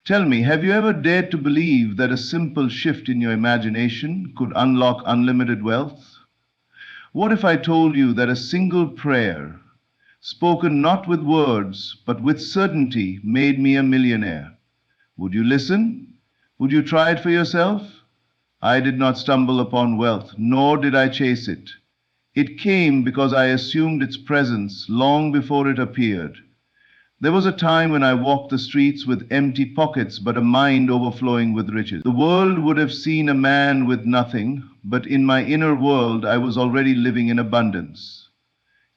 Tell me, have you ever dared to believe that a simple shift in your imagination could unlock unlimited wealth? What if I told you that a single prayer, spoken not with words but with certainty, made me a millionaire? Would you listen? Would you try it for yourself? I did not stumble upon wealth, nor did I chase it. It came because I assumed its presence long before it appeared. There was a time when I walked the streets with empty pockets but a mind overflowing with riches. The world would have seen a man with nothing, but in my inner world I was already living in abundance.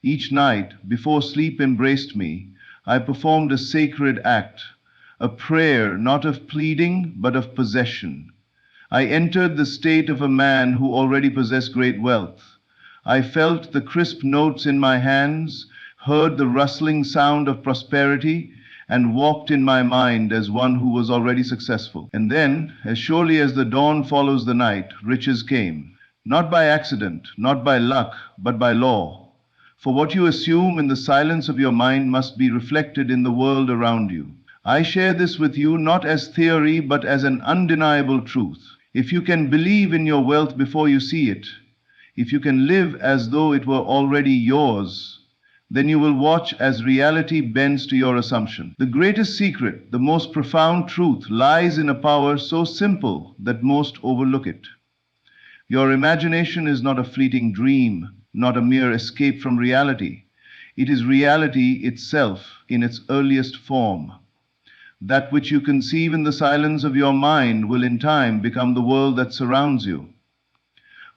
Each night, before sleep embraced me, I performed a sacred act, a prayer not of pleading but of possession. I entered the state of a man who already possessed great wealth. I felt the crisp notes in my hands, heard the rustling sound of prosperity, and walked in my mind as one who was already successful. And then, as surely as the dawn follows the night, riches came. Not by accident, not by luck, but by law. For what you assume in the silence of your mind must be reflected in the world around you. I share this with you not as theory, but as an undeniable truth. If you can believe in your wealth before you see it, if you can live as though it were already yours, then you will watch as reality bends to your assumption. The greatest secret, the most profound truth, lies in a power so simple that most overlook it. Your imagination is not a fleeting dream, not a mere escape from reality. It is reality itself in its earliest form. That which you conceive in the silence of your mind will in time become the world that surrounds you.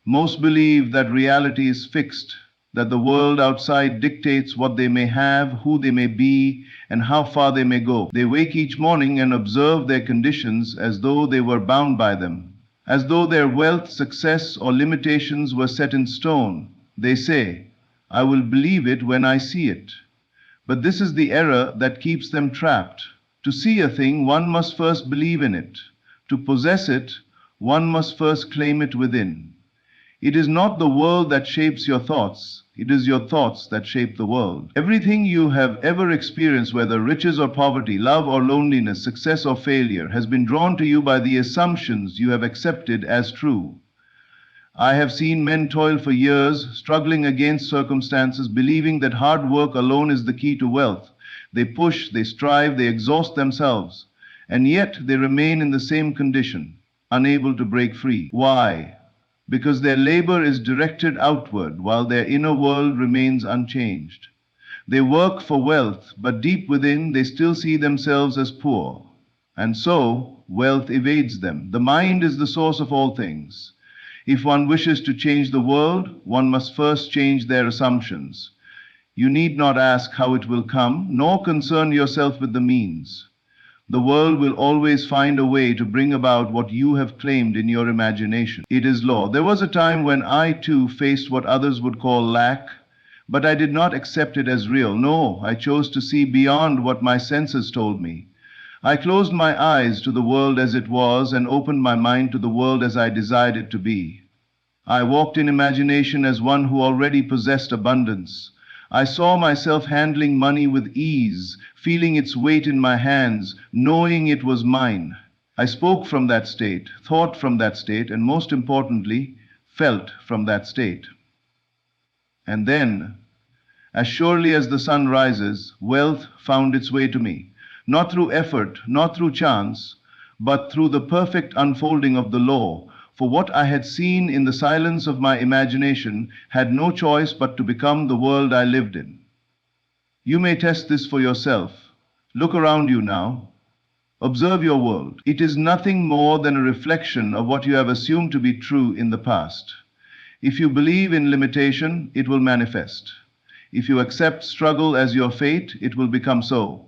Most believe that reality is fixed, that the world outside dictates what they may have, who they may be, and how far they may go. They wake each morning and observe their conditions as though they were bound by them, as though their wealth, success, or limitations were set in stone. They say, "I will believe it when I see it." But this is the error that keeps them trapped. To see a thing, one must first believe in it. To possess it, one must first claim it within. It is not the world that shapes your thoughts, it is your thoughts that shape the world. Everything you have ever experienced, whether riches or poverty, love or loneliness, success or failure, has been drawn to you by the assumptions you have accepted as true. I have seen men toil for years, struggling against circumstances, believing that hard work alone is the key to wealth. They push, they strive, they exhaust themselves, and yet they remain in the same condition, unable to break free. Why? Because their labor is directed outward while their inner world remains unchanged. They work for wealth, but deep within they still see themselves as poor. And so, wealth evades them. The mind is the source of all things. If one wishes to change the world, one must first change their assumptions. You need not ask how it will come, nor concern yourself with the means. The world will always find a way to bring about what you have claimed in your imagination. It is law. There was a time when I too faced what others would call lack, but I did not accept it as real. No, I chose to see beyond what my senses told me. I closed my eyes to the world as it was and opened my mind to the world as I desired it to be. I walked in imagination as one who already possessed abundance. I saw myself handling money with ease, feeling its weight in my hands, knowing it was mine. I spoke from that state, thought from that state, and most importantly, felt from that state. And then, as surely as the sun rises, wealth found its way to me, not through effort, not through chance, but through the perfect unfolding of the law. For what I had seen in the silence of my imagination had no choice but to become the world I lived in. You may test this for yourself. Look around you now. Observe your world. It is nothing more than a reflection of what you have assumed to be true in the past. If you believe in limitation, it will manifest. If you accept struggle as your fate, it will become so.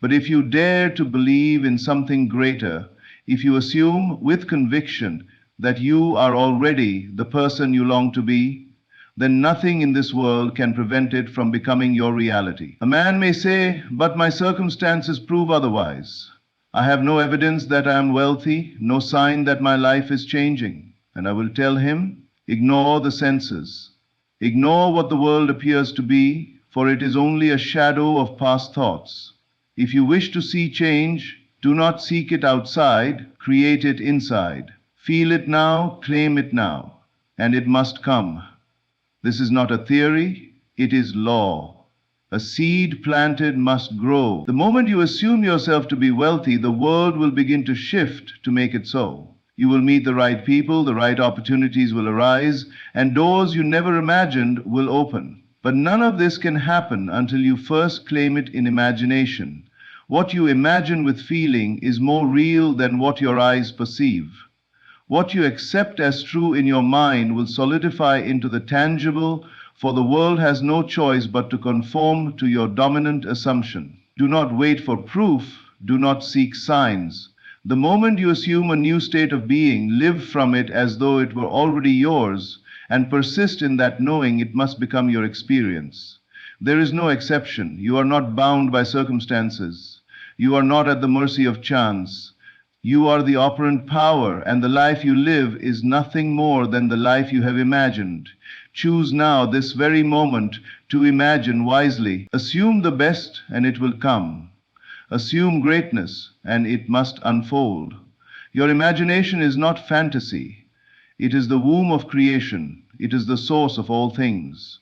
But if you dare to believe in something greater, if you assume with conviction that you are already the person you long to be, then nothing in this world can prevent it from becoming your reality. A man may say, "But my circumstances prove otherwise. I have no evidence that I am wealthy, no sign that my life is changing." And I will tell him, ignore the senses. Ignore what the world appears to be, for it is only a shadow of past thoughts. If you wish to see change, Do not seek it outside, create it inside. Feel it now, claim it now, and it must come. This is not a theory, it is law. A seed planted must grow. The moment you assume yourself to be wealthy, the world will begin to shift to make it so. You will meet the right people, the right opportunities will arise, and doors you never imagined will open. But none of this can happen until you first claim it in imagination. What you imagine with feeling is more real than what your eyes perceive. What you accept as true in your mind will solidify into the tangible, for the world has no choice but to conform to your dominant assumption. Do not wait for proof, do not seek signs. The moment you assume a new state of being, live from it as though it were already yours, and persist in that knowing it must become your experience. There is no exception. You are not bound by circumstances. You are not at the mercy of chance. You are the operant power, and the life you live is nothing more than the life you have imagined. Choose now, this very moment, to imagine wisely. Assume the best, and it will come. Assume greatness, and it must unfold. Your imagination is not fantasy. It is the womb of creation. It is the source of all things.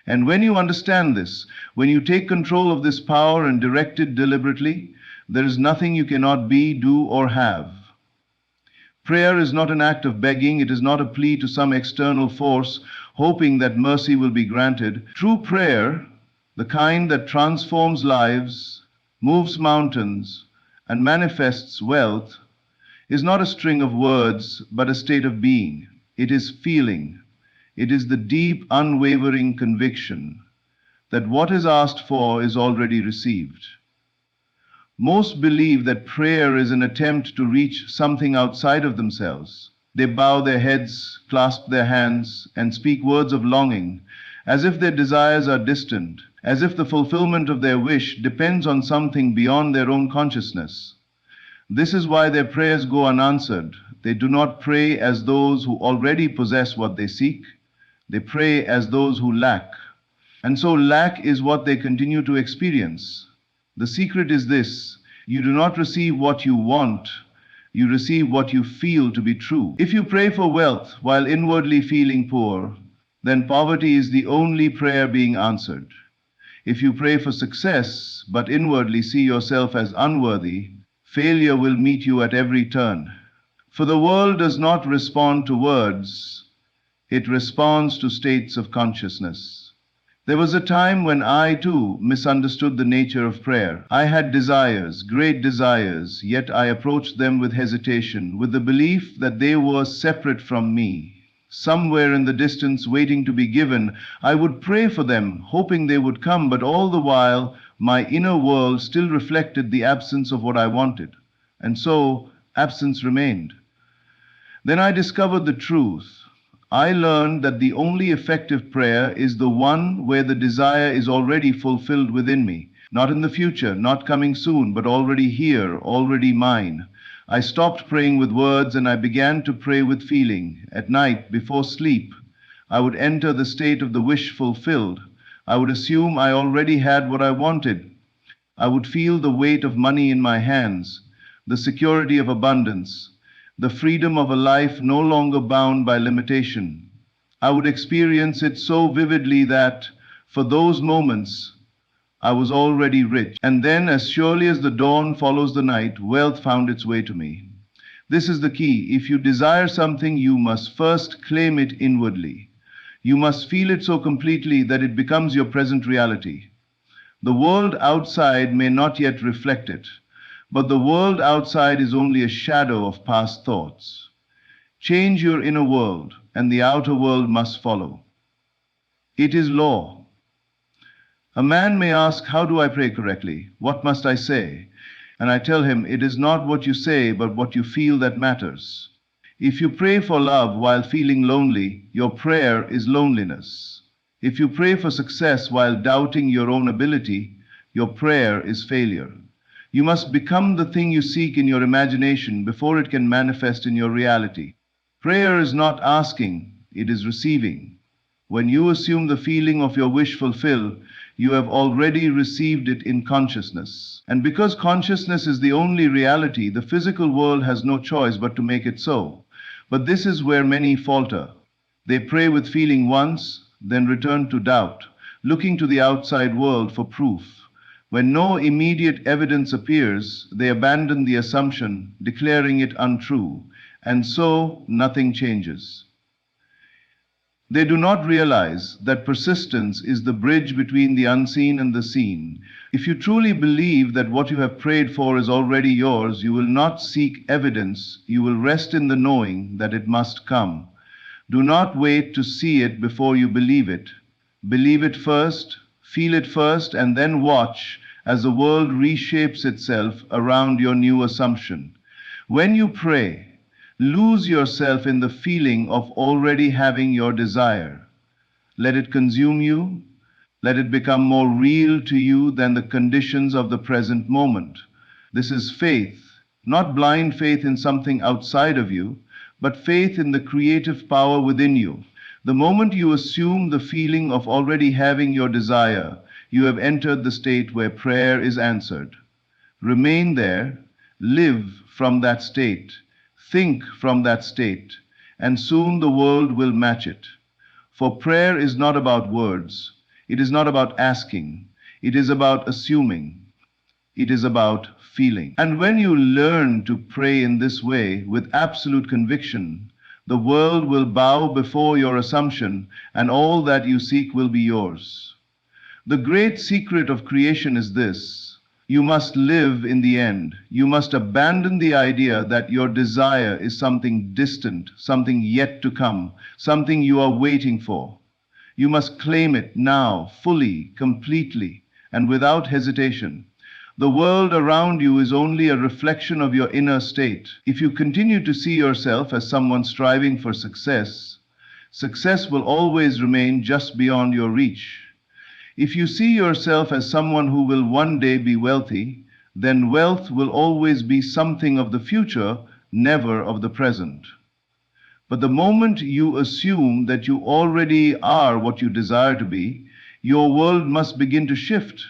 And when you understand this, when you take control of this power and direct it deliberately, there is nothing you cannot be, do, or have. Prayer is not an act of begging. It is not a plea to some external force, hoping that mercy will be granted. True prayer, the kind that transforms lives, moves mountains, and manifests wealth, is not a string of words, but a state of being. It is feeling. It is the deep, unwavering conviction that what is asked for is already received. Most believe that prayer is an attempt to reach something outside of themselves. They bow their heads, clasp their hands, and speak words of longing, as if their desires are distant, as if the fulfillment of their wish depends on something beyond their own consciousness. This is why their prayers go unanswered. They do not pray as those who already possess what they seek. They pray as those who lack. And so lack is what they continue to experience. The secret is this: you do not receive what you want, you receive what you feel to be true. If you pray for wealth while inwardly feeling poor, then poverty is the only prayer being answered. If you pray for success but inwardly see yourself as unworthy, failure will meet you at every turn. For the world does not respond to words, it responds to states of consciousness. There was a time when I, too, misunderstood the nature of prayer. I had desires, great desires, yet I approached them with hesitation, with the belief that they were separate from me. Somewhere in the distance, waiting to be given, I would pray for them, hoping they would come, but all the while, my inner world still reflected the absence of what I wanted. And so, absence remained. Then I discovered the truth. I learned that the only effective prayer is the one where the desire is already fulfilled within me, not in the future, not coming soon, but already here, already mine. I stopped praying with words and I began to pray with feeling. At night, before sleep, I would enter the state of the wish fulfilled. I would assume I already had what I wanted. I would feel the weight of money in my hands, the security of abundance, the freedom of a life no longer bound by limitation. I would experience it so vividly that, for those moments, I was already rich. And then, as surely as the dawn follows the night, wealth found its way to me. This is the key. If you desire something, you must first claim it inwardly. You must feel it so completely that it becomes your present reality. The world outside may not yet reflect it, but the world outside is only a shadow of past thoughts. Change your inner world, and the outer world must follow. It is law. A man may ask, how do I pray correctly? What must I say? And I tell him, it is not what you say, but what you feel that matters. If you pray for love while feeling lonely, your prayer is loneliness. If you pray for success while doubting your own ability, your prayer is failure. You must become the thing you seek in your imagination before it can manifest in your reality. Prayer is not asking, it is receiving. When you assume the feeling of your wish fulfilled, You have already received it in consciousness. And because consciousness is the only reality, the physical world has no choice but to make it so. But this is where many falter. They pray with feeling once, then return to doubt, looking to the outside world for proof. When no immediate evidence appears, they abandon the assumption, declaring it untrue, and so nothing changes. They do not realize that persistence is the bridge between the unseen and the seen. If you truly believe that what you have prayed for is already yours, you will not seek evidence, you will rest in the knowing that it must come. Do not wait to see it before you believe it. Believe it first, feel it first, and then watch as the world reshapes itself around your new assumption. When you pray, lose yourself in the feeling of already having your desire. Let it consume you. Let it become more real to you than the conditions of the present moment. This is faith, not blind faith in something outside of you, but faith in the creative power within you. The moment you assume the feeling of already having your desire, you have entered the state where prayer is answered. Remain there, live from that state. Think from that state, and soon the world will match it. For prayer is not about words, it is not about asking, it is about assuming, it is about feeling. And when you learn to pray in this way with absolute conviction, the world will bow before your assumption, and all that you seek will be yours. The great secret of creation is this. You must live in the end. You must abandon the idea that your desire is something distant, something yet to come, something you are waiting for. You must claim it now, fully, completely, and without hesitation. The world around you is only a reflection of your inner state. If you continue to see yourself as someone striving for success, success will always remain just beyond your reach. If you see yourself as someone who will one day be wealthy, then wealth will always be something of the future, never of the present. But the moment you assume that you already are what you desire to be, your world must begin to shift,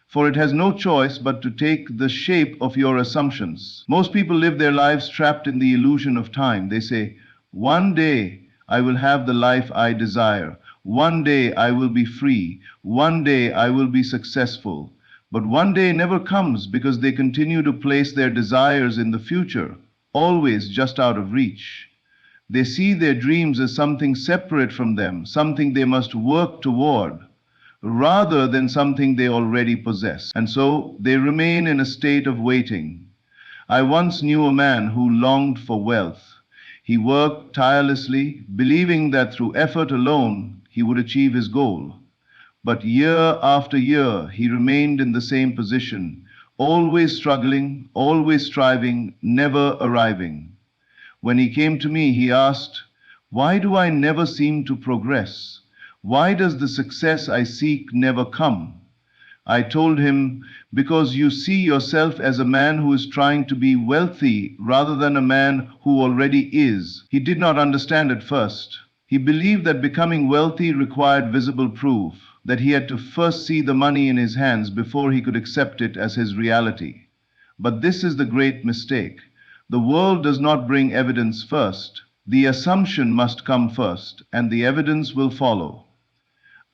for it has no choice but to take the shape of your assumptions. Most people live their lives trapped in the illusion of time. They say, "One day I will have the life I desire. One day I will be free. One day I will be successful." But one day never comes because they continue to place their desires in the future, always just out of reach. They see their dreams as something separate from them, something they must work toward, rather than something they already possess. And so they remain in a state of waiting. I once knew a man who longed for wealth. He worked tirelessly, believing that through effort alone he would achieve his goal. But year after year, he remained in the same position, always struggling, always striving, never arriving. When he came to me, he asked, "Why do I never seem to progress? Why does the success I seek never come?" I told him, "Because you see yourself as a man who is trying to be wealthy rather than a man who already is." He did not understand at first. He believed that becoming wealthy required visible proof, that he had to first see the money in his hands before he could accept it as his reality. But this is the great mistake. The world does not bring evidence first. The assumption must come first, and the evidence will follow.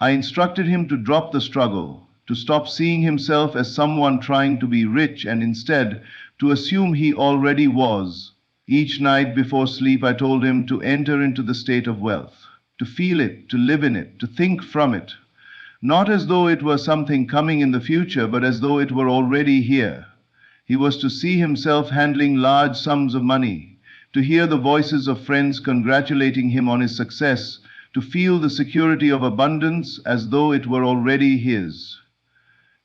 I instructed him to drop the struggle, to stop seeing himself as someone trying to be rich, and instead to assume he already was. Each night before sleep, I told him to enter into the state of wealth, to feel it, to live in it, to think from it, not as though it were something coming in the future, but as though it were already here. He was to see himself handling large sums of money, to hear the voices of friends congratulating him on his success, to feel the security of abundance as though it were already his.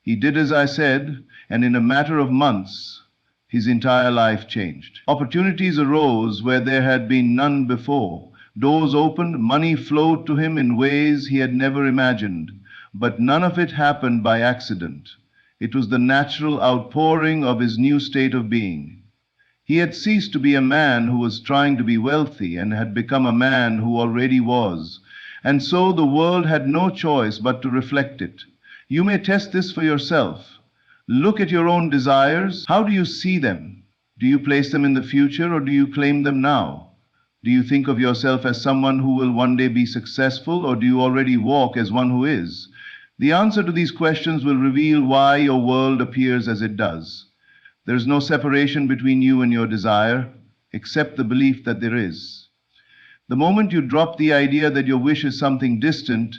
He did as I said, and in a matter of months, his entire life changed. Opportunities arose where there had been none before. Doors opened, money flowed to him in ways he had never imagined. But none of it happened by accident. It was the natural outpouring of his new state of being. He had ceased to be a man who was trying to be wealthy and had become a man who already was. And so the world had no choice but to reflect it. You may test this for yourself. Look at your own desires. How do you see them? Do you place them in the future or do you claim them now? Do you think of yourself as someone who will one day be successful, or do you already walk as one who is? The answer to these questions will reveal why your world appears as it does. There is no separation between you and your desire, except the belief that there is. The moment you drop the idea that your wish is something distant,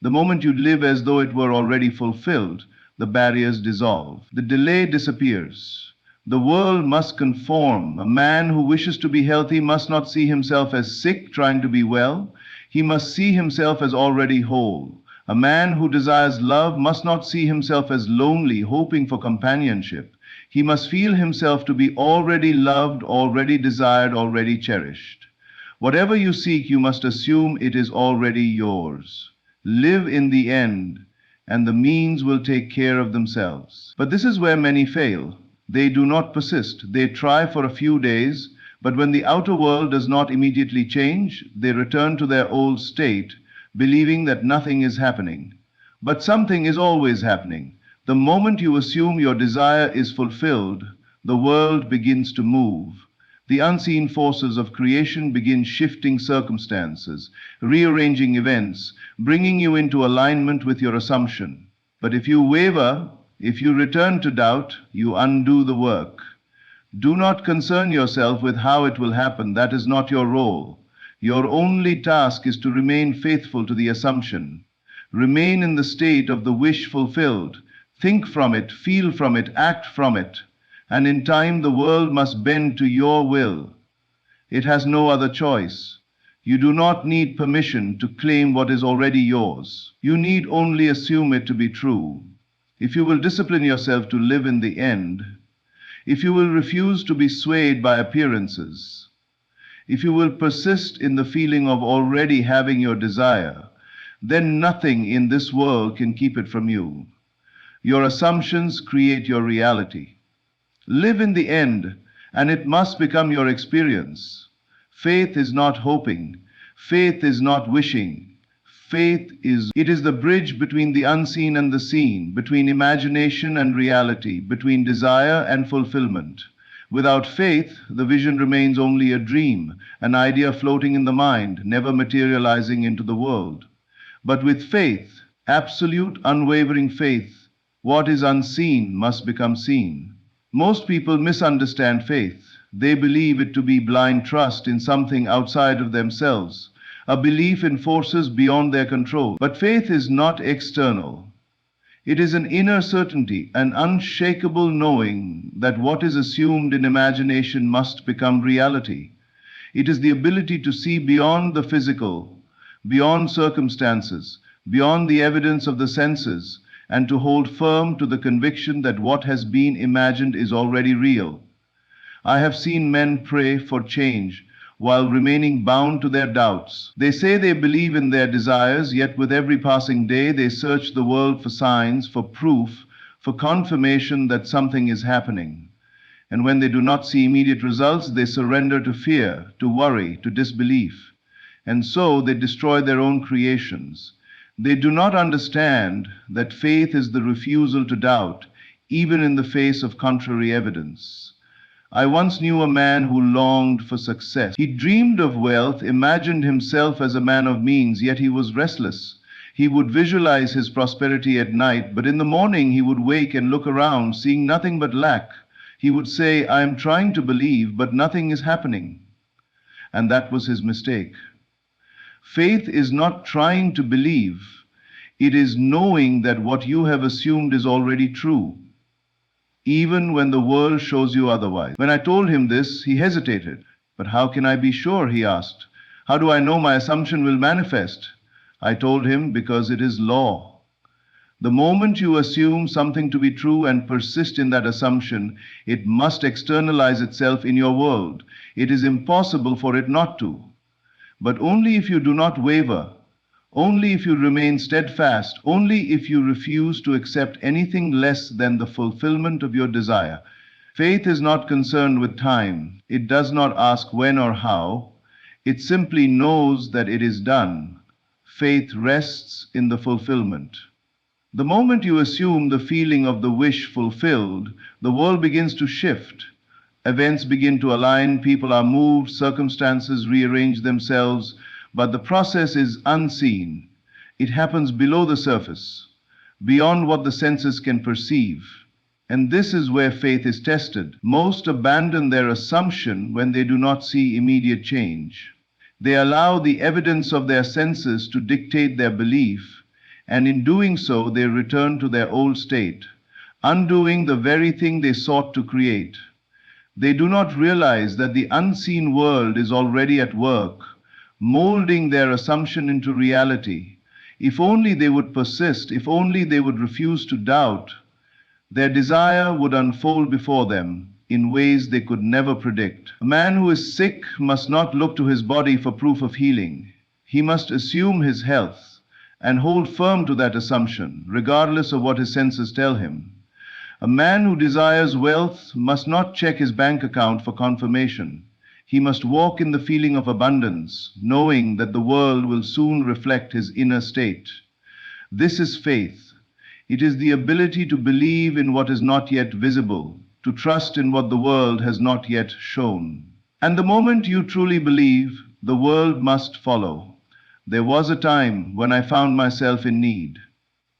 the moment you live as though it were already fulfilled, the barriers dissolve. The delay disappears. The world must conform. A man who wishes to be healthy must not see himself as sick, trying to be well. He must see himself as already whole. A man who desires love must not see himself as lonely, hoping for companionship. He must feel himself to be already loved, already desired, already cherished. Whatever you seek, you must assume it is already yours. Live in the end, and the means will take care of themselves. But this is where many fail. They do not persist. They try for a few days, but when the outer world does not immediately change, they return to their old state, believing that nothing is happening. But something is always happening. The moment you assume your desire is fulfilled, the world begins to move. The unseen forces of creation begin shifting circumstances, rearranging events, bringing you into alignment with your assumption. But if you waver, if you return to doubt, you undo the work. Do not concern yourself with how it will happen. That is not your role. Your only task is to remain faithful to the assumption. Remain in the state of the wish fulfilled. Think from it, feel from it, act from it. And in time, the world must bend to your will. It has no other choice. You do not need permission to claim what is already yours. You need only assume it to be true. If you will discipline yourself to live in the end, if you will refuse to be swayed by appearances, if you will persist in the feeling of already having your desire, then nothing in this world can keep it from you. Your assumptions create your reality. Live in the end, and it must become your experience. Faith is not hoping. Faith is not wishing. Faith is the bridge between the unseen and the seen, between imagination and reality, between desire and fulfillment. Without faith, the vision remains only a dream, an idea floating in the mind, never materializing into the world. But with faith, absolute, unwavering faith, what is unseen must become seen. Most people misunderstand faith. They believe it to be blind trust in something outside of themselves, a belief in forces beyond their control. But faith is not external. It is an inner certainty, an unshakable knowing that what is assumed in imagination must become reality. It is the ability to see beyond the physical, beyond circumstances, beyond the evidence of the senses, and to hold firm to the conviction that what has been imagined is already real. I have seen men pray for change while remaining bound to their doubts. They say they believe in their desires, yet with every passing day they search the world for signs, for proof, for confirmation that something is happening. And when they do not see immediate results, they surrender to fear, to worry, to disbelief. And so they destroy their own creations. They do not understand that faith is the refusal to doubt, even in the face of contrary evidence. I once knew a man who longed for success. He dreamed of wealth, imagined himself as a man of means, yet he was restless. He would visualize his prosperity at night, but in the morning he would wake and look around, seeing nothing but lack. He would say, "I am trying to believe, but nothing is happening." And that was his mistake. Faith is not trying to believe. It is knowing that what you have assumed is already true, even when the world shows you otherwise. When I told him this, he hesitated. "But how can I be sure?" he asked. "How do I know my assumption will manifest?" I told him, "Because it is law. The moment you assume something to be true and persist in that assumption, it must externalize itself in your world. It is impossible for it not to. But only if you do not waver, only if you remain steadfast, only if you refuse to accept anything less than the fulfillment of your desire. Faith is not concerned with time. It does not ask when or how. It simply knows that it is done. Faith rests in the fulfillment. The moment you assume the feeling of the wish fulfilled, the world begins to shift. Events begin to align, people are moved, circumstances rearrange themselves, but the process is unseen. It happens below the surface, beyond what the senses can perceive. And this is where faith is tested. Most abandon their assumption when they do not see immediate change. They allow the evidence of their senses to dictate their belief, and in doing so, they return to their old state, undoing the very thing they sought to create. They do not realize that the unseen world is already at work, molding their assumption into reality. If only they would persist, if only they would refuse to doubt, their desire would unfold before them in ways they could never predict. A man who is sick must not look to his body for proof of healing. He must assume his health and hold firm to that assumption, regardless of what his senses tell him. A man who desires wealth must not check his bank account for confirmation. He must walk in the feeling of abundance, knowing that the world will soon reflect his inner state. This is faith. It is the ability to believe in what is not yet visible, to trust in what the world has not yet shown. And the moment you truly believe, the world must follow. There was a time when I found myself in need.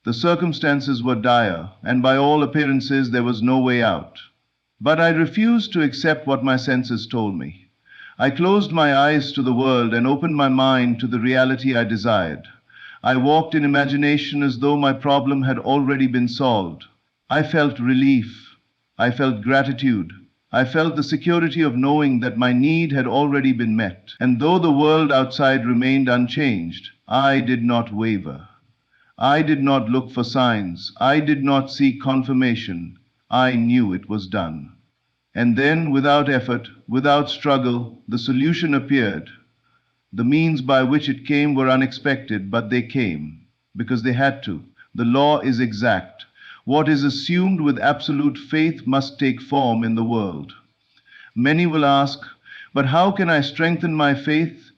The circumstances were dire, and by all appearances there was no way out. But I refused to accept what my senses told me. I closed my eyes to the world and opened my mind to the reality I desired. I walked in imagination as though my problem had already been solved. I felt relief. I felt gratitude. I felt the security of knowing that my need had already been met. And though the world outside remained unchanged, I did not waver. I did not look for signs. I did not seek confirmation. I knew it was done. And then, without effort, without struggle, the solution appeared. The means by which it came were unexpected, but they came, because they had to. The law is exact. What is assumed with absolute faith must take form in the world. Many will ask, but how can I strengthen my faith?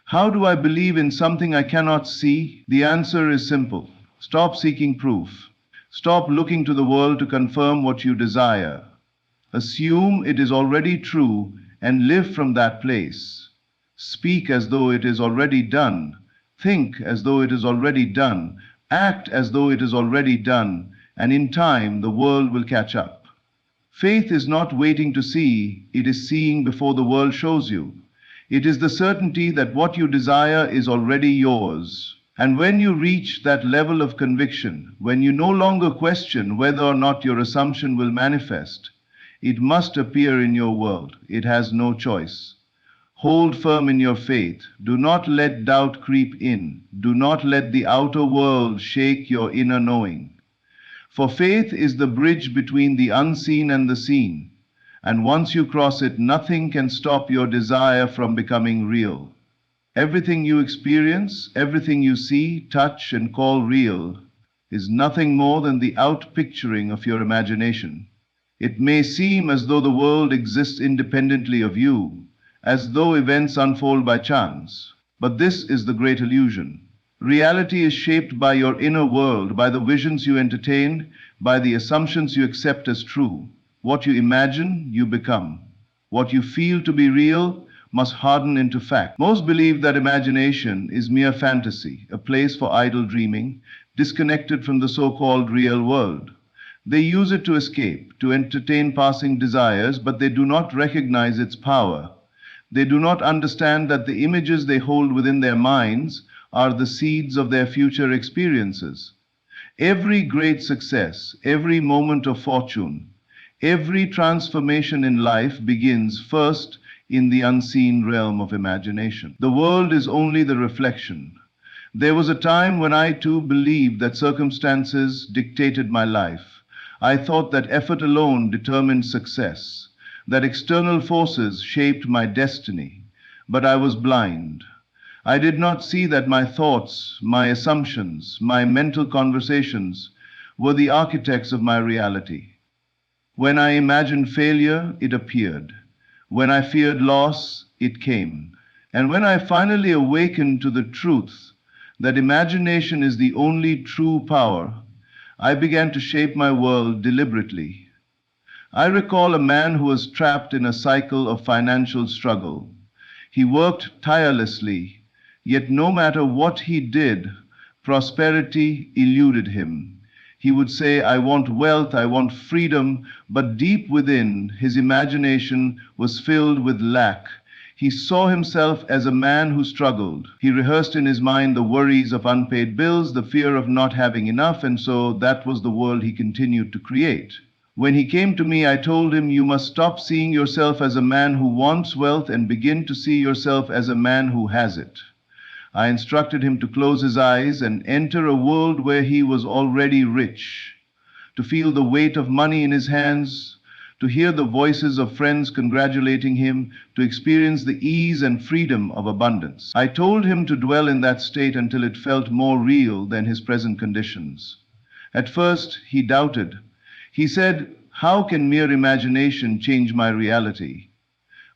How do I believe in something I cannot see? The answer is simple. Stop seeking proof. Stop looking to the world to confirm what you desire. Assume it is already true and live from that place. Speak as though it is already done. Think as though it is already done. Act as though it is already done. And in time, the world will catch up. Faith is not waiting to see, it is seeing before the world shows you. It is the certainty that what you desire is already yours. And when you reach that level of conviction, when you no longer question whether or not your assumption will manifest, it must appear in your world. It has no choice. Hold firm in your faith. Do not let doubt creep in. Do not let the outer world shake your inner knowing. For faith is the bridge between the unseen and the seen. And once you cross it, nothing can stop your desire from becoming real. Everything you experience, everything you see, touch, and call real is nothing more than the outpicturing of your imagination. It may seem as though the world exists independently of you, as though events unfold by chance. But this is the great illusion. Reality is shaped by your inner world, by the visions you entertain, by the assumptions you accept as true. What you imagine, you become. What you feel to be real must harden into fact. Most believe that imagination is mere fantasy, a place for idle dreaming, disconnected from the so-called real world. They use it to escape, to entertain passing desires, but they do not recognize its power. They do not understand that the images they hold within their minds are the seeds of their future experiences. Every great success, every moment of fortune, every transformation in life begins first in the unseen realm of imagination. The world is only the reflection. There was a time when I too believed that circumstances dictated my life. I thought that effort alone determined success, that external forces shaped my destiny. But I was blind. I did not see that my thoughts, my assumptions, my mental conversations were the architects of my reality. When I imagined failure, it appeared. When I feared loss, it came. And when I finally awakened to the truth that imagination is the only true power, I began to shape my world deliberately. I recall a man who was trapped in a cycle of financial struggle. He worked tirelessly, yet no matter what he did, prosperity eluded him. He would say, I want wealth, I want freedom, but deep within, his imagination was filled with lack. He saw himself as a man who struggled. He rehearsed in his mind the worries of unpaid bills, the fear of not having enough, and so that was the world he continued to create. When he came to me, I told him, you must stop seeing yourself as a man who wants wealth and begin to see yourself as a man who has it. I instructed him to close his eyes and enter a world where he was already rich, to feel the weight of money in his hands, to hear the voices of friends congratulating him, to experience the ease and freedom of abundance. I told him to dwell in that state until it felt more real than his present conditions. At first, he doubted. He said, how can mere imagination change my reality?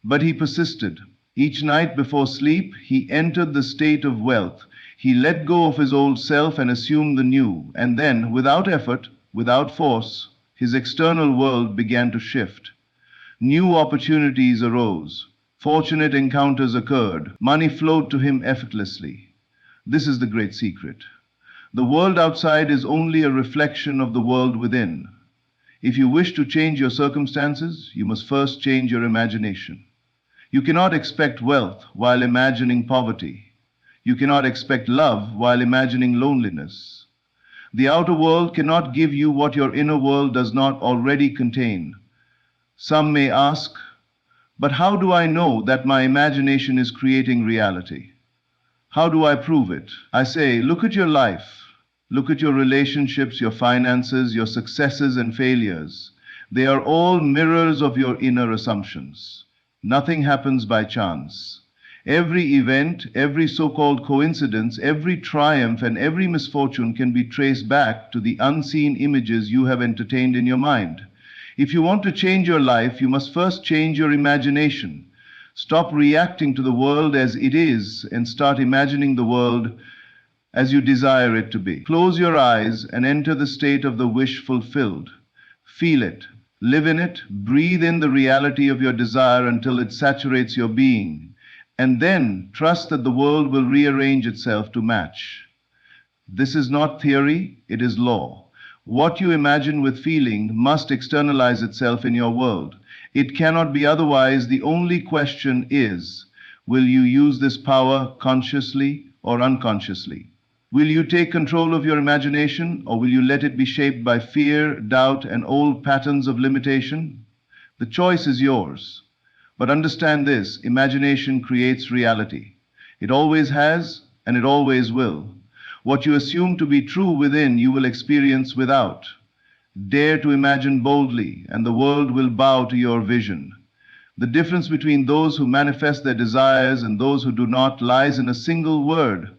But he persisted. Each night before sleep, he entered the state of wealth. He let go of his old self and assumed the new. And then, without effort, without force, his external world began to shift. New opportunities arose. Fortunate encounters occurred. Money flowed to him effortlessly. This is the great secret. The world outside is only a reflection of the world within. If you wish to change your circumstances, you must first change your imagination. You cannot expect wealth while imagining poverty. You cannot expect love while imagining loneliness. The outer world cannot give you what your inner world does not already contain. Some may ask, but how do I know that my imagination is creating reality? How do I prove it? I say, look at your life. Look at your relationships, your finances, your successes and failures. They are all mirrors of your inner assumptions. Nothing happens by chance. Every event, every so-called coincidence, every triumph and every misfortune can be traced back to the unseen images you have entertained in your mind. If you want to change your life, you must first change your imagination. Stop reacting to the world as it is and start imagining the world as you desire it to be. Close your eyes and enter the state of the wish fulfilled. Feel it, live in it, breathe in the reality of your desire until it saturates your being, and then trust that the world will rearrange itself to match. This is not theory, it is law. What you imagine with feeling must externalize itself in your world. It cannot be otherwise. The only question is, will you use this power consciously or unconsciously? Will you take control of your imagination, or will you let it be shaped by fear, doubt, and old patterns of limitation? The choice is yours. But understand this, imagination creates reality. It always has, and it always will. What you assume to be true within, you will experience without. Dare to imagine boldly, and the world will bow to your vision. The difference between those who manifest their desires and those who do not lies in a single word: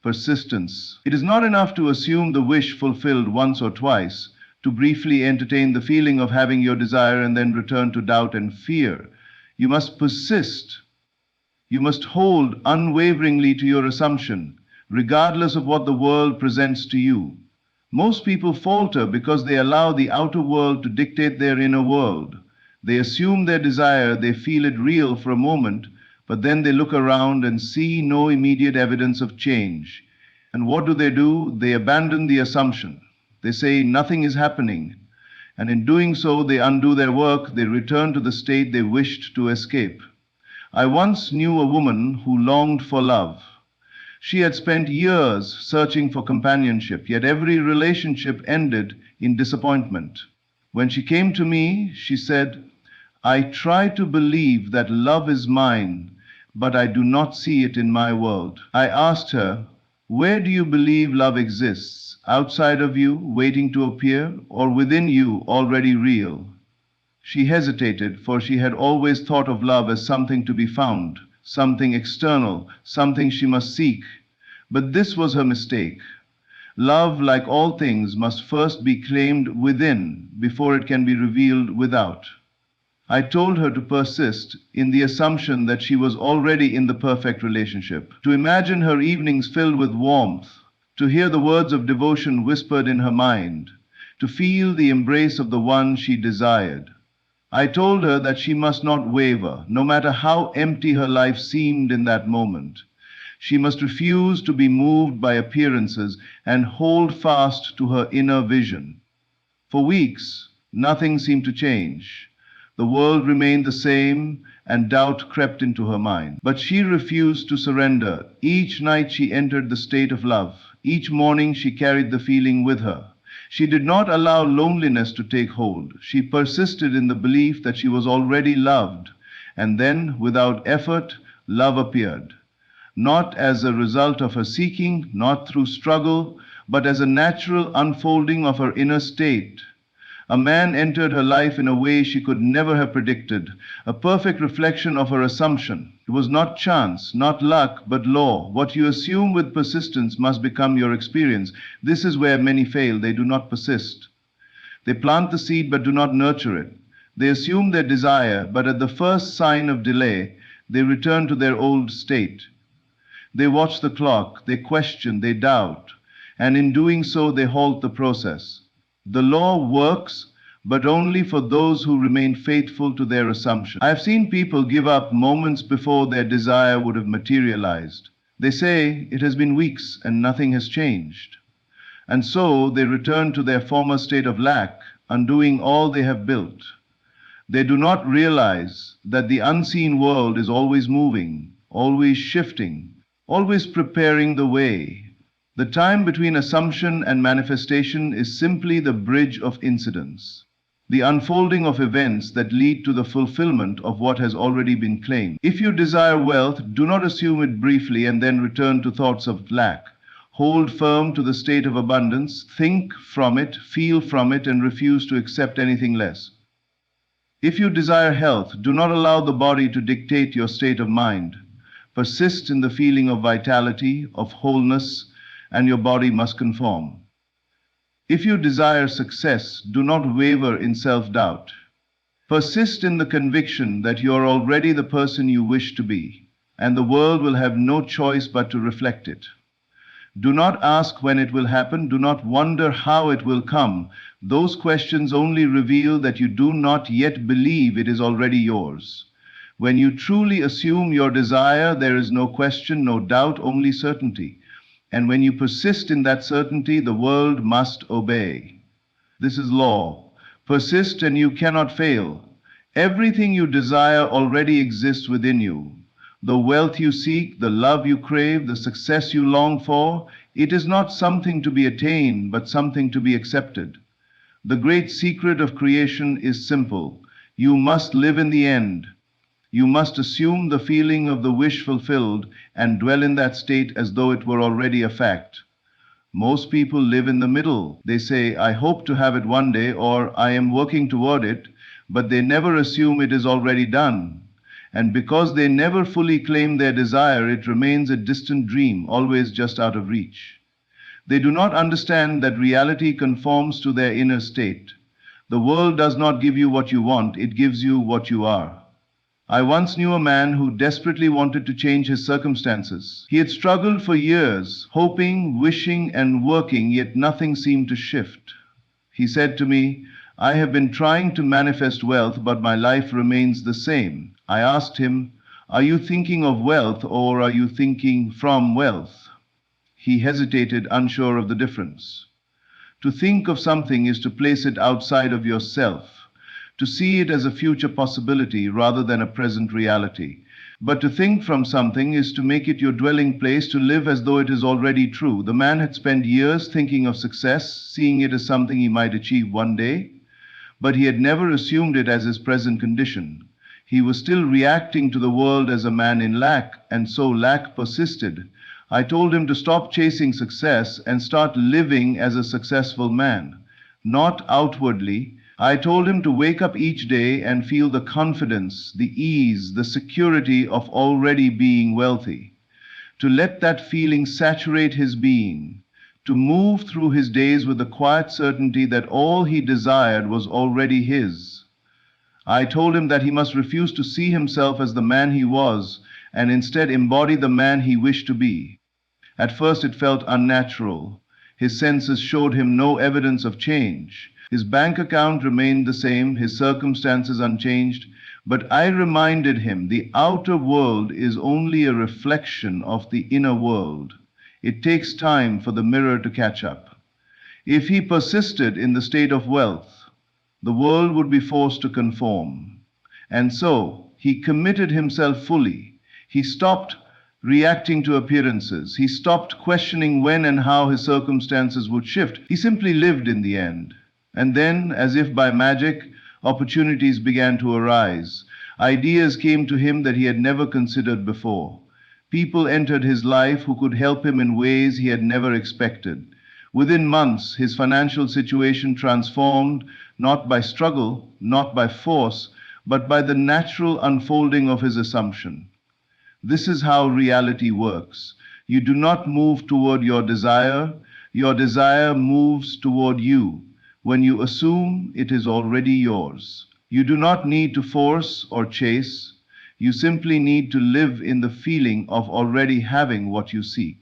persistence. It is not enough to assume the wish fulfilled once or twice, to briefly entertain the feeling of having your desire and then return to doubt and fear. You must persist. You must hold unwaveringly to your assumption, regardless of what the world presents to you. Most people falter because they allow the outer world to dictate their inner world. They assume their desire, they feel it real for a moment, but then they look around and see no immediate evidence of change. And what do? They abandon the assumption. They say nothing is happening. And in doing so, they undo their work, they return to the state they wished to escape. I once knew a woman who longed for love. She had spent years searching for companionship, yet every relationship ended in disappointment. When she came to me, she said, I try to believe that love is mine, but I do not see it in my world. I asked her, where do you believe love exists? Outside of you, waiting to appear, or within you, already real? She hesitated, for she had always thought of love as something to be found, something external, something she must seek. But this was her mistake. Love, like all things, must first be claimed within before it can be revealed without. I told her to persist in the assumption that she was already in the perfect relationship, to imagine her evenings filled with warmth, to hear the words of devotion whispered in her mind, to feel the embrace of the one she desired. I told her that she must not waver, no matter how empty her life seemed in that moment. She must refuse to be moved by appearances and hold fast to her inner vision. For weeks, nothing seemed to change. The world remained the same, and doubt crept into her mind. But she refused to surrender. Each night she entered the state of love. Each morning she carried the feeling with her. She did not allow loneliness to take hold. She persisted in the belief that she was already loved. And then, without effort, love appeared. Not as a result of her seeking, not through struggle, but as a natural unfolding of her inner state. A man entered her life in a way she could never have predicted, a perfect reflection of her assumption. It was not chance, not luck, but law. What you assume with persistence must become your experience. This is where many fail. They do not persist. They plant the seed but do not nurture it. They assume their desire, but at the first sign of delay, they return to their old state. They watch the clock, they question, they doubt, and in doing so, they halt the process. The law works, but only for those who remain faithful to their assumption. I have seen people give up moments before their desire would have materialized. They say, it has been weeks and nothing has changed. And so they return to their former state of lack, undoing all they have built. They do not realize that the unseen world is always moving, always shifting, always preparing the way. The time between assumption and manifestation is simply the bridge of incidents, the unfolding of events that lead to the fulfillment of what has already been claimed. If you desire wealth, do not assume it briefly and then return to thoughts of lack. Hold firm to the state of abundance, think from it, feel from it, and refuse to accept anything less. If you desire health, do not allow the body to dictate your state of mind. Persist in the feeling of vitality, of wholeness, and your body must conform. If you desire success, do not waver in self-doubt. Persist in the conviction that you are already the person you wish to be, and the world will have no choice but to reflect it. Do not ask when it will happen, do not wonder how it will come. Those questions only reveal that you do not yet believe it is already yours. When you truly assume your desire, there is no question, no doubt, only certainty. And when you persist in that certainty, the world must obey. This is law. Persist and you cannot fail. Everything you desire already exists within you. The wealth you seek, the love you crave, the success you long for, it is not something to be attained, but something to be accepted. The great secret of creation is simple. You must live in the end. You must assume the feeling of the wish fulfilled and dwell in that state as though it were already a fact. Most people live in the middle. They say, I hope to have it one day, or I am working toward it, but they never assume it is already done. And because they never fully claim their desire, it remains a distant dream, always just out of reach. They do not understand that reality conforms to their inner state. The world does not give you what you want, it gives you what you are. I once knew a man who desperately wanted to change his circumstances. He had struggled for years, hoping, wishing, and working, yet nothing seemed to shift. He said to me, I have been trying to manifest wealth, but my life remains the same. I asked him, are you thinking of wealth or are you thinking from wealth? He hesitated, unsure of the difference. To think of something is to place it outside of yourself, to see it as a future possibility rather than a present reality. But to think from something is to make it your dwelling place, to live as though it is already true. The man had spent years thinking of success, seeing it as something he might achieve one day, but he had never assumed it as his present condition. He was still reacting to the world as a man in lack, and so lack persisted. I told him to stop chasing success and start living as a successful man, not outwardly. I told him to wake up each day and feel the confidence, the ease, the security of already being wealthy, to let that feeling saturate his being, to move through his days with the quiet certainty that all he desired was already his. I told him that he must refuse to see himself as the man he was and instead embody the man he wished to be. At first it felt unnatural. His senses showed him no evidence of change. His bank account remained the same, his circumstances unchanged, but I reminded him the outer world is only a reflection of the inner world. It takes time for the mirror to catch up. If he persisted in the state of wealth, the world would be forced to conform. And so, he committed himself fully. He stopped reacting to appearances. He stopped questioning when and how his circumstances would shift. He simply lived in the end. And then, as if by magic, opportunities began to arise. Ideas came to him that he had never considered before. People entered his life who could help him in ways he had never expected. Within months, his financial situation transformed, not by struggle, not by force, but by the natural unfolding of his assumption. This is how reality works. You do not move toward your desire moves toward you. When you assume, it is already yours. You do not need to force or chase. You simply need to live in the feeling of already having what you seek.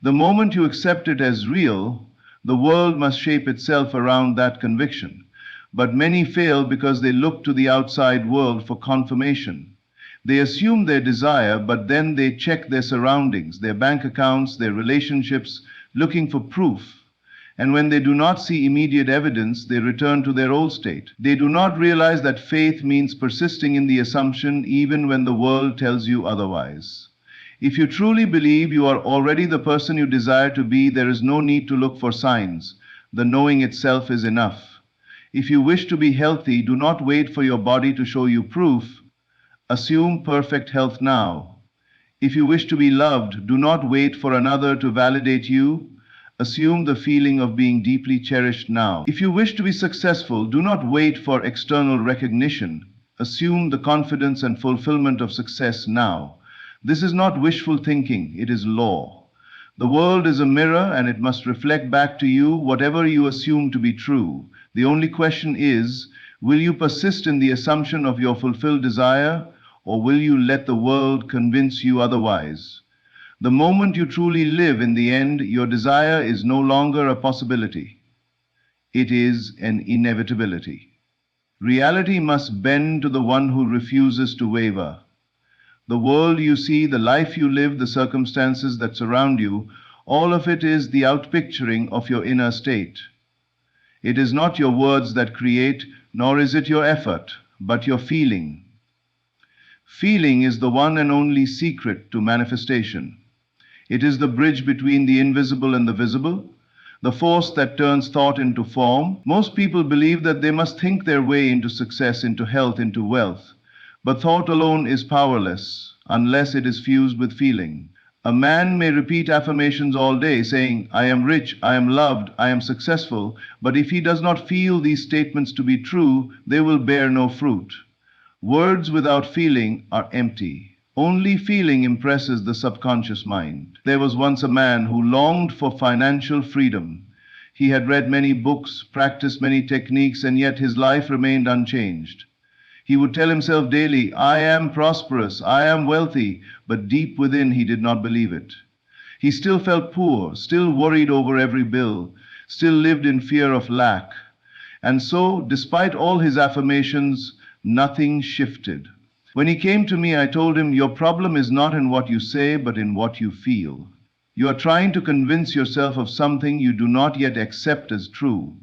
The moment you accept it as real, the world must shape itself around that conviction. But many fail because they look to the outside world for confirmation. They assume their desire, but then they check their surroundings, their bank accounts, their relationships, looking for proof. And when they do not see immediate evidence, they return to their old state. They do not realize that faith means persisting in the assumption even when the world tells you otherwise. If you truly believe you are already the person you desire to be, there is no need to look for signs. The knowing itself is enough. If you wish to be healthy, do not wait for your body to show you proof. Assume perfect health now. If you wish to be loved, do not wait for another to validate you. Assume the feeling of being deeply cherished now. If you wish to be successful, do not wait for external recognition. Assume the confidence and fulfillment of success now. This is not wishful thinking, it is law. The world is a mirror and it must reflect back to you whatever you assume to be true. The only question is, will you persist in the assumption of your fulfilled desire, or will you let the world convince you otherwise? The moment you truly live, in the end, your desire is no longer a possibility. It is an inevitability. Reality must bend to the one who refuses to waver. The world you see, the life you live, the circumstances that surround you, all of it is the outpicturing of your inner state. It is not your words that create, nor is it your effort, but your feeling. Feeling is the one and only secret to manifestation. It is the bridge between the invisible and the visible, the force that turns thought into form. Most people believe that they must think their way into success, into health, into wealth. But thought alone is powerless unless it is fused with feeling. A man may repeat affirmations all day saying, I am rich, I am loved, I am successful, but if he does not feel these statements to be true, they will bear no fruit. Words without feeling are empty. Only feeling impresses the subconscious mind. There was once a man who longed for financial freedom. He had read many books, practiced many techniques, and yet his life remained unchanged. He would tell himself daily, I am prosperous, I am wealthy, but deep within he did not believe it. He still felt poor, still worried over every bill, still lived in fear of lack. And so, despite all his affirmations, nothing shifted. When he came to me, I told him, your problem is not in what you say, but in what you feel. You are trying to convince yourself of something you do not yet accept as true.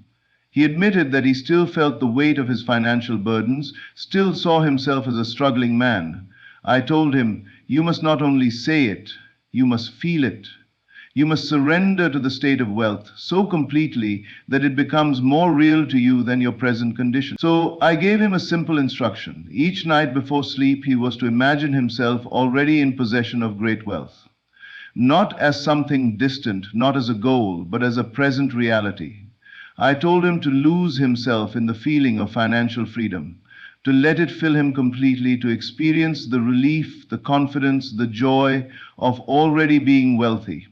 He admitted that he still felt the weight of his financial burdens, still saw himself as a struggling man. I told him, you must not only say it, you must feel it. You must surrender to the state of wealth so completely that it becomes more real to you than your present condition. So I gave him a simple instruction. Each night before sleep, he was to imagine himself already in possession of great wealth. Not as something distant, not as a goal, but as a present reality. I told him to lose himself in the feeling of financial freedom, to let it fill him completely, to experience the relief, the confidence, the joy of already being wealthy.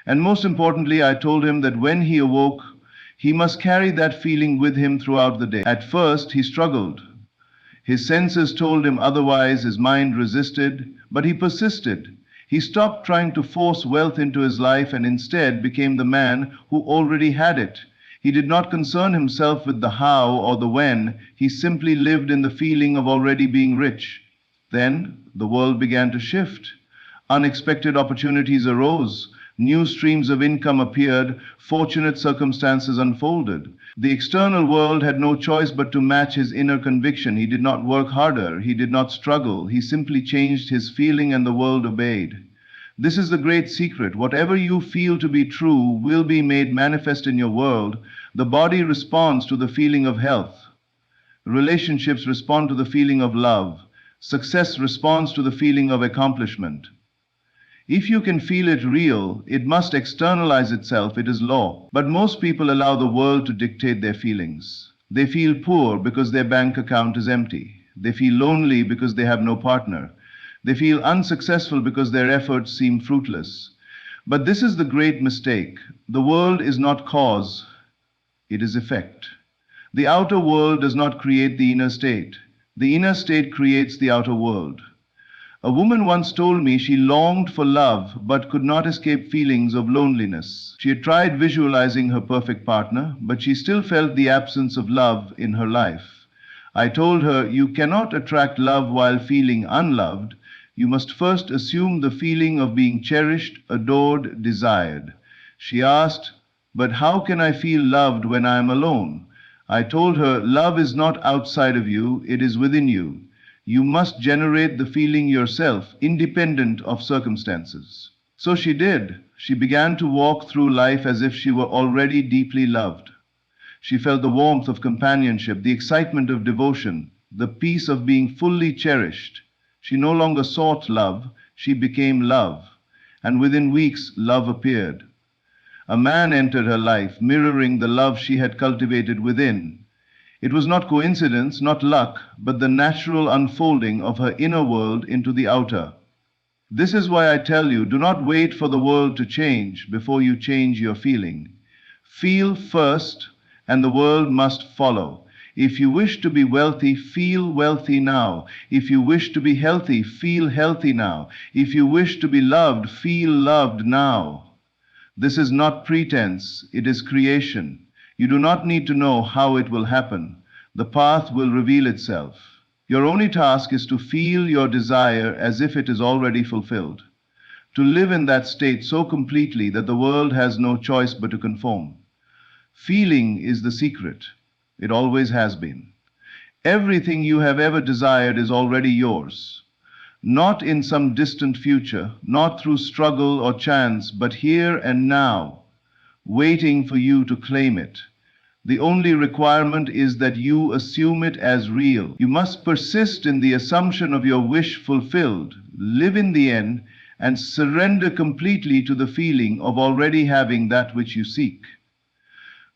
And most importantly, I told him that when he awoke, he must carry that feeling with him throughout the day. At first, he struggled. His senses told him otherwise, his mind resisted, but he persisted. He stopped trying to force wealth into his life and instead became the man who already had it. He did not concern himself with the how or the when, he simply lived in the feeling of already being rich. Then the world began to shift. Unexpected opportunities arose. New streams of income appeared. Fortunate circumstances unfolded. The external world had no choice but to match his inner conviction. He did not work harder. He did not struggle. He simply changed his feeling and the world obeyed. This is the great secret. Whatever you feel to be true will be made manifest in your world. The body responds to the feeling of health. Relationships respond to the feeling of love. Success responds to the feeling of accomplishment. If you can feel it real, it must externalize itself. It is law. But most people allow the world to dictate their feelings. They feel poor because their bank account is empty. They feel lonely because they have no partner. They feel unsuccessful because their efforts seem fruitless. But this is the great mistake. The world is not cause, it is effect. The outer world does not create the inner state. The inner state creates the outer world. A woman once told me she longed for love but could not escape feelings of loneliness. She had tried visualizing her perfect partner, but she still felt the absence of love in her life. I told her, you cannot attract love while feeling unloved. You must first assume the feeling of being cherished, adored, desired. She asked, but how can I feel loved when I am alone? I told her, love is not outside of you, it is within you. You must generate the feeling yourself, independent of circumstances. So she did. She began to walk through life as if she were already deeply loved. She felt the warmth of companionship, the excitement of devotion, the peace of being fully cherished. She no longer sought love, she became love. And within weeks, love appeared. A man entered her life, mirroring the love she had cultivated within. It was not coincidence, not luck, but the natural unfolding of her inner world into the outer. This is why I tell you, do not wait for the world to change before you change your feeling. Feel first, and the world must follow. If you wish to be wealthy, feel wealthy now. If you wish to be healthy, feel healthy now. If you wish to be loved, feel loved now. This is not pretense, it is creation. You do not need to know how it will happen. The path will reveal itself. Your only task is to feel your desire as if it is already fulfilled. To live in that state so completely that the world has no choice but to conform. Feeling is the secret. It always has been. Everything you have ever desired is already yours. Not in some distant future, not through struggle or chance, but here and now, waiting for you to claim it. The only requirement is that you assume it as real. You must persist in the assumption of your wish fulfilled, live in the end, and surrender completely to the feeling of already having that which you seek.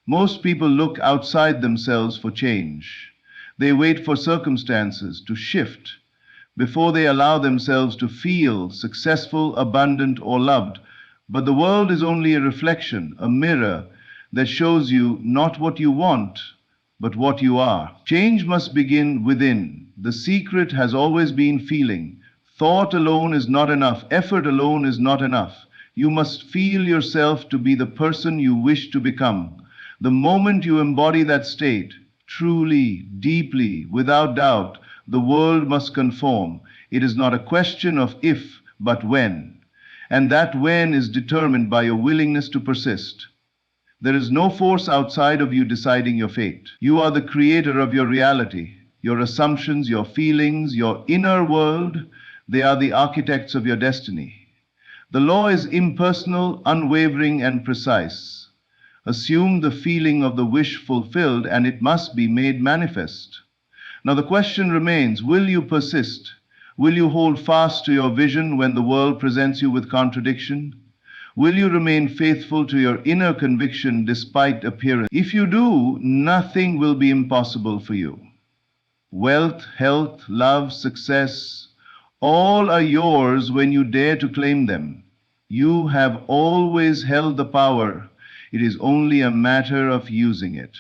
Most people look outside themselves for change. They wait for circumstances to shift before they allow themselves to feel successful, abundant, or loved. But the world is only a reflection, a mirror that shows you not what you want, but what you are. Change must begin within. The secret has always been feeling. Thought alone is not enough. Effort alone is not enough. You must feel yourself to be the person you wish to become. The moment you embody that state, truly, deeply, without doubt, the world must conform. It is not a question of if, but when. And that when is determined by your willingness to persist. There is no force outside of you deciding your fate. You are the creator of your reality, your assumptions, your feelings, your inner world. They are the architects of your destiny. The law is impersonal, unwavering, and precise. Assume the feeling of the wish fulfilled, and it must be made manifest. Now the question remains, will you persist? Will you hold fast to your vision when the world presents you with contradiction? Will you remain faithful to your inner conviction despite appearance? If you do, nothing will be impossible for you. Wealth, health, love, success, all are yours when you dare to claim them. You have always held the power. It is only a matter of using it.